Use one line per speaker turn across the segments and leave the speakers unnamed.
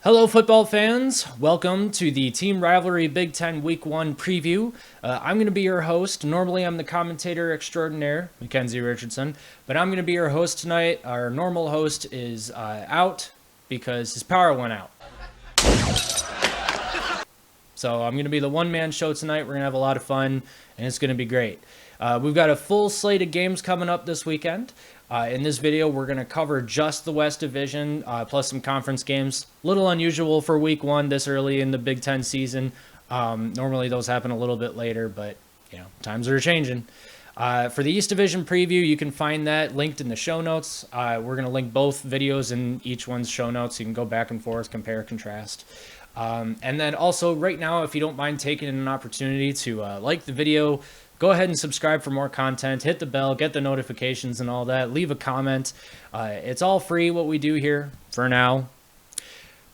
Hello, football fans. Welcome to the Team Rivalry Big Ten Week 1 preview. I'm going to be your host. Normally, I'm the commentator extraordinaire, Mackenzie Richardson, but I'm going to be your host tonight. Our normal host is out because his power went out. So I'm going to be the one-man show tonight. We're going to have a lot of fun, and it's going to be great. We've got a full slate of games coming up this weekend. In this video, we're going to cover just the West Division, plus some conference games. A little unusual for Week 1 this early in the Big Ten season. Normally, those happen a little bit later, but times are changing. For the East Division preview, you can find that linked in the show notes. We're going to link both videos in each one's show notes. You can go back and forth, compare, contrast. And then also, right now, if you don't mind taking an opportunity to like the video, go ahead and subscribe for more content, hit the bell, get the notifications and all that, leave a comment. It's all free what we do here for now.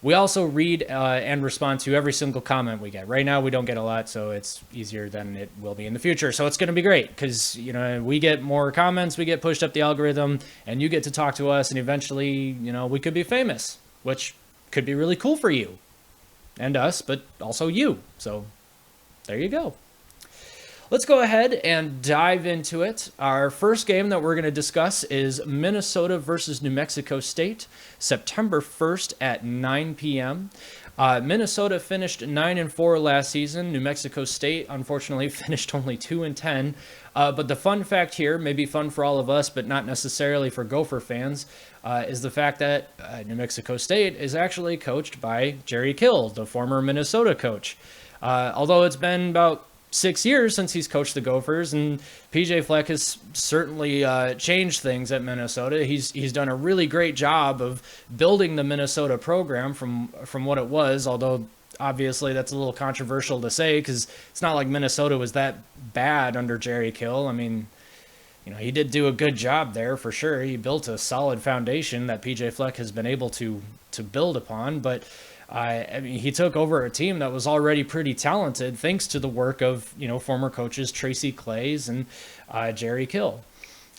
We also read and respond to every single comment we get. Right now we don't get a lot, so it's easier than it will be in the future. So it's going to be great because we get more comments, we get pushed up the algorithm, and you get to talk to us, and eventually we could be famous, which could be really cool for you and us, but also you. So there you go. Let's go ahead and dive into it. Our first game that we're going to discuss is Minnesota versus New Mexico State, September 1st at 9 p.m. Minnesota finished 9-4 last season. New Mexico State, unfortunately, finished only 2-10. But the fun fact here, maybe fun for all of us, but not necessarily for Gopher fans, is the fact that New Mexico State is actually coached by Jerry Kill, the former Minnesota coach. Although it's been about 6 years since he's coached the Gophers, and PJ Fleck has certainly changed things at Minnesota. He's done a really great job of building the Minnesota program from what it was, although obviously that's a little controversial to say because it's not like Minnesota was that bad under Jerry Kill. I mean, he did do a good job there for sure. He built a solid foundation that PJ Fleck has been able to build upon, but I mean, he took over a team that was already pretty talented thanks to the work of, former coaches Tracy Claeys and Jerry Kill.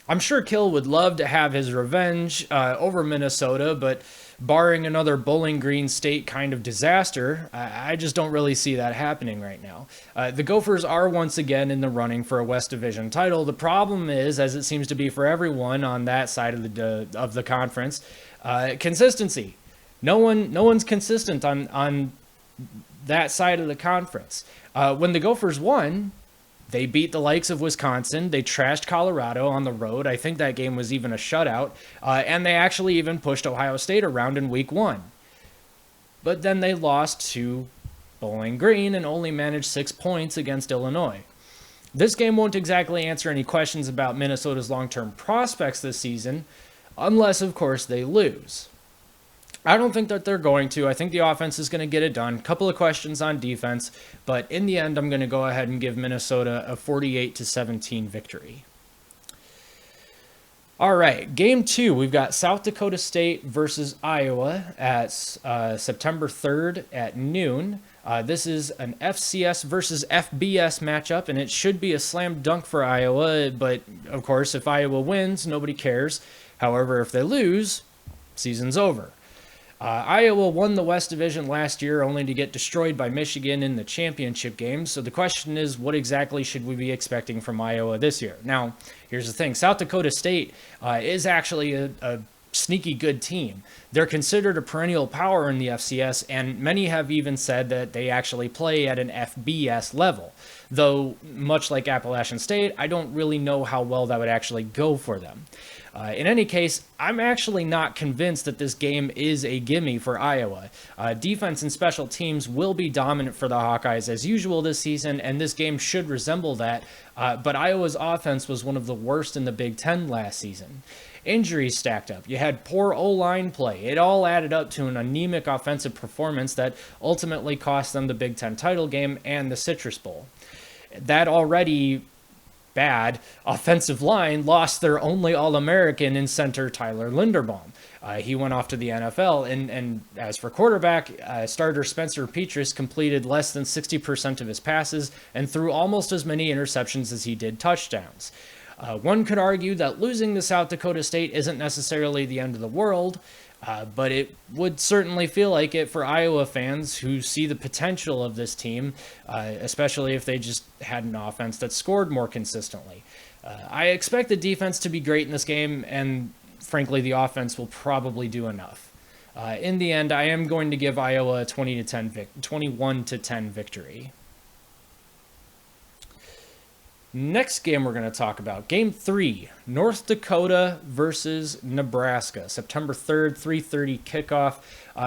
I'm sure Kill would love to have his revenge over Minnesota, but barring another Bowling Green State kind of disaster, I just don't really see that happening right now. The Gophers are once again in the running for a West Division title. The problem is, as it seems to be for everyone on that side of the conference, consistency. No one's consistent on that side of the conference. When the Gophers won, they beat the likes of Wisconsin. They trashed Colorado on the road. I think that game was even a shutout. And they actually even pushed Ohio State around in Week 1. But then they lost to Bowling Green and only managed 6 points against Illinois. This game won't exactly answer any questions about Minnesota's long-term prospects this season, unless, of course, they lose. I don't think that they're going to. I think the offense is going to get it done. Couple of questions on defense, but in the end, I'm going to go ahead and give Minnesota a 48-17 victory. All right, game 2, we've got South Dakota State versus Iowa at September 3rd at noon. This is an FCS versus FBS matchup, and it should be a slam dunk for Iowa, but of course, if Iowa wins, nobody cares. However, if they lose, season's over. Iowa won the West Division last year only to get destroyed by Michigan in the championship game. So the question is, what exactly should we be expecting from Iowa this year? Now, here's the thing. South Dakota State is actually a sneaky good team. They're considered a perennial power in the FCS, and many have even said that they actually play at an FBS level. Though, much like Appalachian State, I don't really know how well that would actually go for them. In any case, I'm actually not convinced that this game is a gimme for Iowa. Defense and special teams will be dominant for the Hawkeyes as usual this season, and this game should resemble that. But Iowa's offense was one of the worst in the Big Ten last season. Injuries stacked up. You had poor O-line play. It all added up to an anemic offensive performance that ultimately cost them the Big Ten title game and the Citrus Bowl. That already bad offensive line lost their only All-American in center Tyler Linderbaum. He went off to the NFL, and as for quarterback, starter Spencer Petras completed less than 60% of his passes and threw almost as many interceptions as he did touchdowns. One could argue that losing to South Dakota State isn't necessarily the end of the world, but it would certainly feel like it for Iowa fans who see the potential of this team, especially if they just had an offense that scored more consistently. I expect the defense to be great in this game, and frankly, the offense will probably do enough. In the end, I am going to give Iowa a 21-10 victory. Next game we're going to talk about, Game 3, North Dakota versus Nebraska, September 3rd, 3:30 kickoff.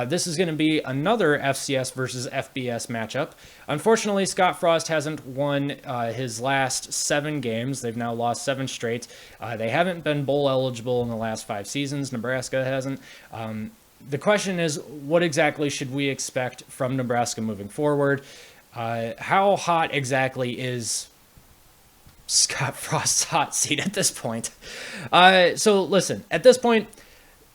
This is going to be another FCS versus FBS matchup. Unfortunately, Scott Frost hasn't won his last 7 games. They've now lost 7 straight. They haven't been bowl eligible in the last 5 seasons. Nebraska hasn't. The question is, what exactly should we expect from Nebraska moving forward? How hot exactly is Scott Frost's hot seat at this point? So listen, at this point,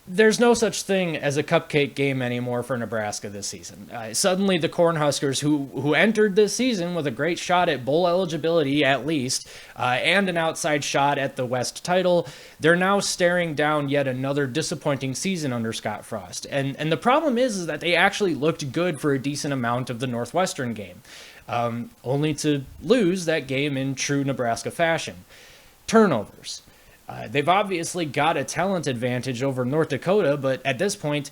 there's no such thing as a cupcake game anymore for Nebraska this season. Suddenly, the Cornhuskers, who entered this season with a great shot at bowl eligibility at least, and an outside shot at the West title, they're now staring down yet another disappointing season under Scott Frost. And the problem is that they actually looked good for a decent amount of the Northwestern game, only to lose that game in true Nebraska fashion. Turnovers. They've obviously got a talent advantage over North Dakota, but at this point,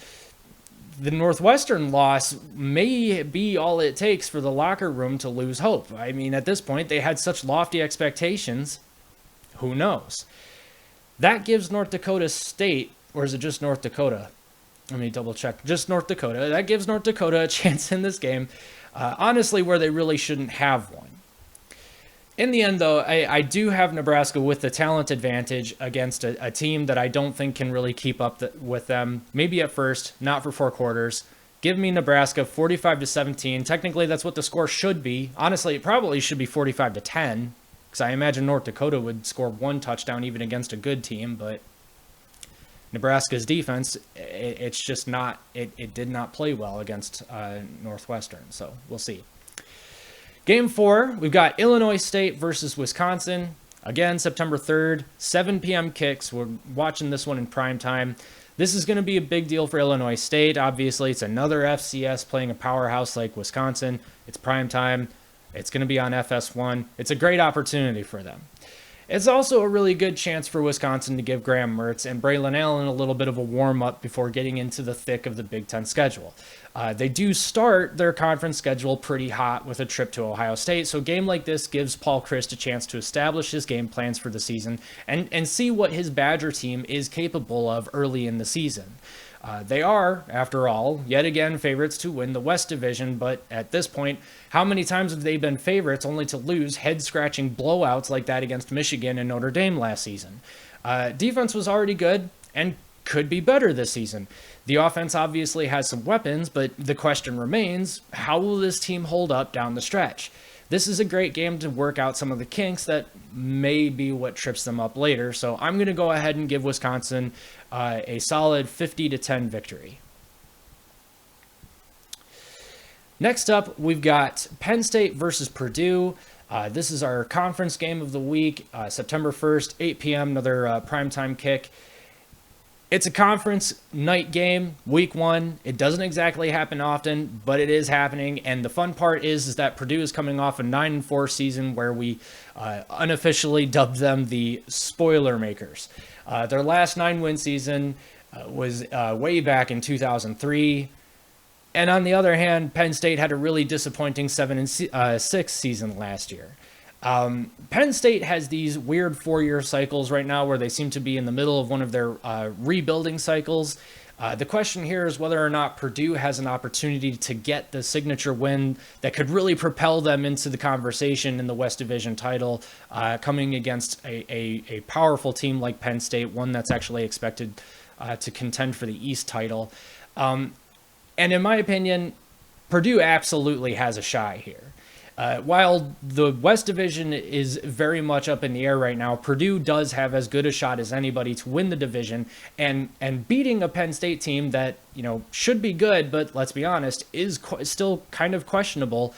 the Northwestern loss may be all it takes for the locker room to lose hope. I mean, at this point, they had such lofty expectations. Who knows? That gives North Dakota State, or is it just North Dakota? Let me double check. Just North Dakota. That gives North Dakota a chance in this game, honestly, where they really shouldn't have one. In the end, though, I do have Nebraska with the talent advantage against a team that I don't think can really keep up with them. Maybe at first, not for 4 quarters. Give me Nebraska 45-17. Technically, that's what the score should be. Honestly, it probably should be 45-10, because I imagine North Dakota would score 1 touchdown even against a good team, but Nebraska's defense, it's just not, it did not play well against Northwestern, so we'll see. Game 4, we've got Illinois State versus Wisconsin. Again, September 3rd, 7 p.m. kicks. We're watching this one in prime time. This is going to be a big deal for Illinois State. Obviously, it's another FCS playing a powerhouse like Wisconsin. It's prime time. It's going to be on FS1. It's a great opportunity for them. It's also a really good chance for Wisconsin to give Graham Mertz and Braylon Allen a little bit of a warm-up before getting into the thick of the Big Ten schedule. They do start their conference schedule pretty hot with a trip to Ohio State, so a game like this gives Paul Chryst a chance to establish his game plans for the season and see what his Badger team is capable of early in the season. They are, after all, yet again favorites to win the West Division, but at this point, how many times have they been favorites only to lose head-scratching blowouts like that against Michigan and Notre Dame last season? Defense was already good and could be better this season. The offense obviously has some weapons, but the question remains, how will this team hold up down the stretch? This is a great game to work out some of the kinks that may be what trips them up later, so I'm going to go ahead and give Wisconsin a solid 50-10 victory. Next up, we've got Penn State versus Purdue. This is our conference game of the week, September 1st, 8 p.m., another primetime kick. It's a conference night game, week 1. It doesn't exactly happen often, but it is happening. And the fun part is that Purdue is coming off a 9-4 season where we unofficially dubbed them the spoiler makers. Their last 9-win season was way back in 2003. And on the other hand, Penn State had a really disappointing 7-6 season last year. Penn State has these weird 4-year cycles right now where they seem to be in the middle of one of their rebuilding cycles. The question here is whether or not Purdue has an opportunity to get the signature win that could really propel them into the conversation in the West Division title, coming against a powerful team like Penn State, one that's actually expected to contend for the East title. And in my opinion, Purdue absolutely has a shot here. While the West Division is very much up in the air right now, Purdue does have as good a shot as anybody to win the division, and beating a Penn State team that should be good, but let's be honest, is still kind of questionable.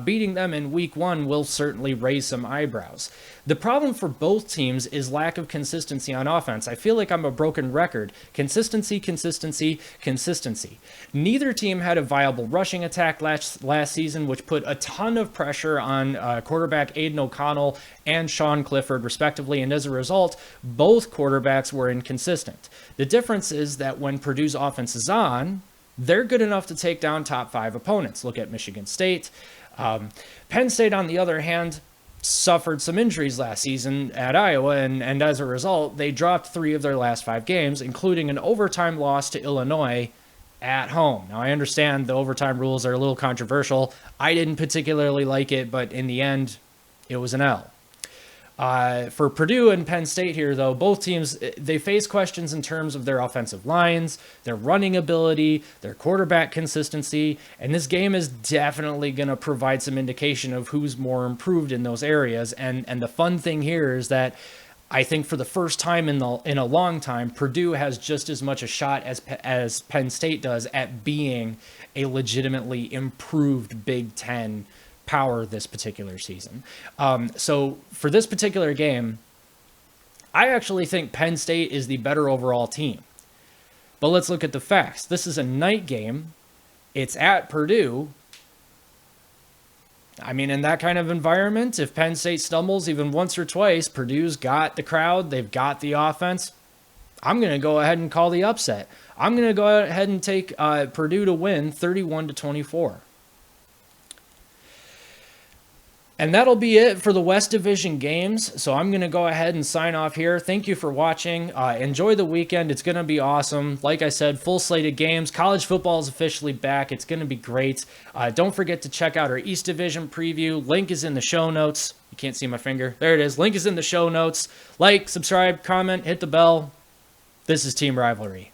Beating them in week 1 will certainly raise some eyebrows. The problem for both teams is lack of consistency on offense. I feel like I'm a broken record. Consistency, consistency, consistency. Neither team had a viable rushing attack last season, which put a ton of pressure on quarterback Aiden O'Connell and Sean Clifford, respectively, and as a result, both quarterbacks were inconsistent. The difference is that when Purdue's offense is on, they're good enough to take down top 5 opponents. Look at Michigan State. Penn State, on the other hand, suffered some injuries last season at Iowa, and as a result, they dropped 3 of their last 5 games, including an overtime loss to Illinois at home. Now, I understand the overtime rules are a little controversial. I didn't particularly like it, but in the end, it was an L. For Purdue and Penn State here, though, both teams, they face questions in terms of their offensive lines, their running ability, their quarterback consistency, and this game is definitely going to provide some indication of who's more improved in those areas. And the fun thing here is that I think for the first time in a long time, Purdue has just as much a shot as Penn State does at being a legitimately improved Big Ten power this particular season. So for this particular game, I actually think Penn State is the better overall team. But let's look at the facts. This is a night game. It's at Purdue. I mean, in that kind of environment, if Penn State stumbles even once or twice, Purdue's got the crowd, they've got the offense. I'm going to go ahead and call the upset. I'm going to go ahead and take Purdue to win 31-24. And that'll be it for the West Division games. So I'm going to go ahead and sign off here. Thank you for watching. Enjoy the weekend. It's going to be awesome. Like I said, full slate of games. College football is officially back. It's going to be great. Don't forget to check out our East Division preview. Link is in the show notes. You can't see my finger. There it is. Link is in the show notes. Like, subscribe, comment, hit the bell. This is Team Rivalry.